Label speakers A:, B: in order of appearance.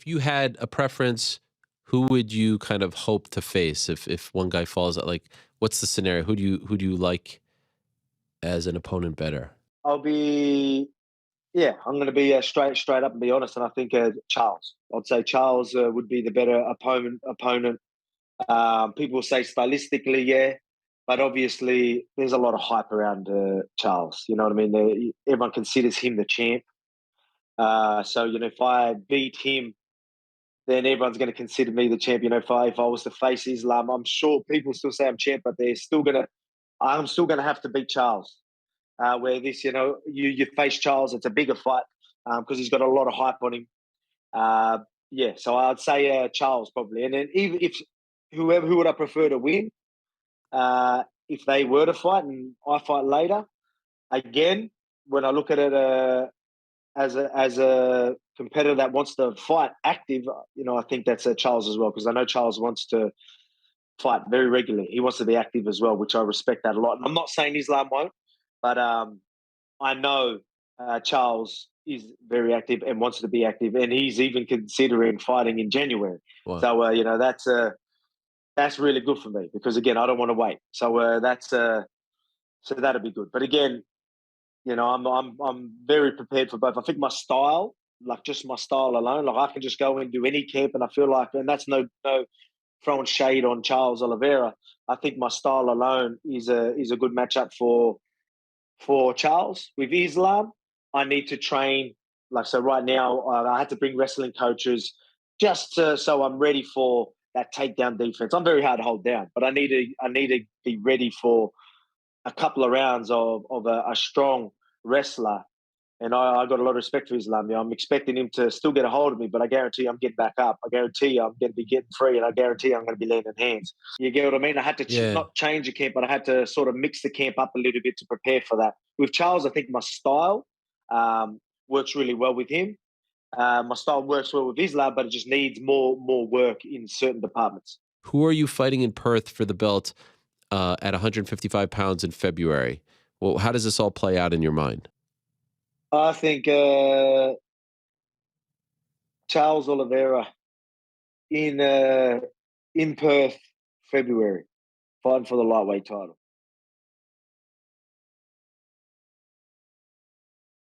A: you had a preference, who would you kind of hope to face if one guy falls out? Like, what's the scenario? Who do you like as an opponent better?
B: I'll be, yeah, I'm going to be straight up and be honest. And I think Charles. I'd say Charles would be the better opponent. People say stylistically, yeah, but obviously there's a lot of hype around Charles. You know what I mean? Everyone considers him the champ. So if I beat him, then everyone's going to consider me the champion. If I was to face Islam, I'm sure people still say I'm champ, but I'm still gonna have to beat Charles. Where this, you face Charles, it's a bigger fight because he's got a lot of hype on him. Yeah, so I'd say Charles probably, and then even if who would I prefer to win? If they were to fight and I fight later, again, when I look at it as a competitor that wants to fight active, I think that's Charles as well, because I know Charles wants to fight very regularly. He wants to be active as well, which I respect that a lot. And I'm not saying Islam won't, but I know Charles is very active and wants to be active, and he's even considering fighting in January.
A: Wow.
B: So that's really good for me, because again, I don't want to wait. So so that'll be good. But again, I'm very prepared for both. I think my style, like just my style alone, like I can just go and do any camp, and I feel like, and that's no throwing shade on Charles Oliveira. I think my style alone is a good matchup for Charles. With Islam, I need to train. Like, so right now, I had to bring wrestling coaches just so I'm ready for that takedown defense. I'm very hard to hold down, but I need to be ready for a couple of rounds of a strong wrestler. And I got a lot of respect for Islam. I'm expecting him to still get a hold of me, but I guarantee I'm getting back up. I guarantee I'm going to be getting free, and I guarantee I'm going to be landing hands. You get what I mean? I had to
A: Yeah.
B: not change the camp, but I had to sort of mix the camp up a little bit to prepare for that. With Charles, I think my style works really well with him. My style works well with Islam, but it just needs more work in certain departments.
A: Who are you fighting in Perth for the belt at 155 pounds in February? Well, how does this all play out in your mind?
B: I think Charles Oliveira in Perth, February, fighting for the lightweight title.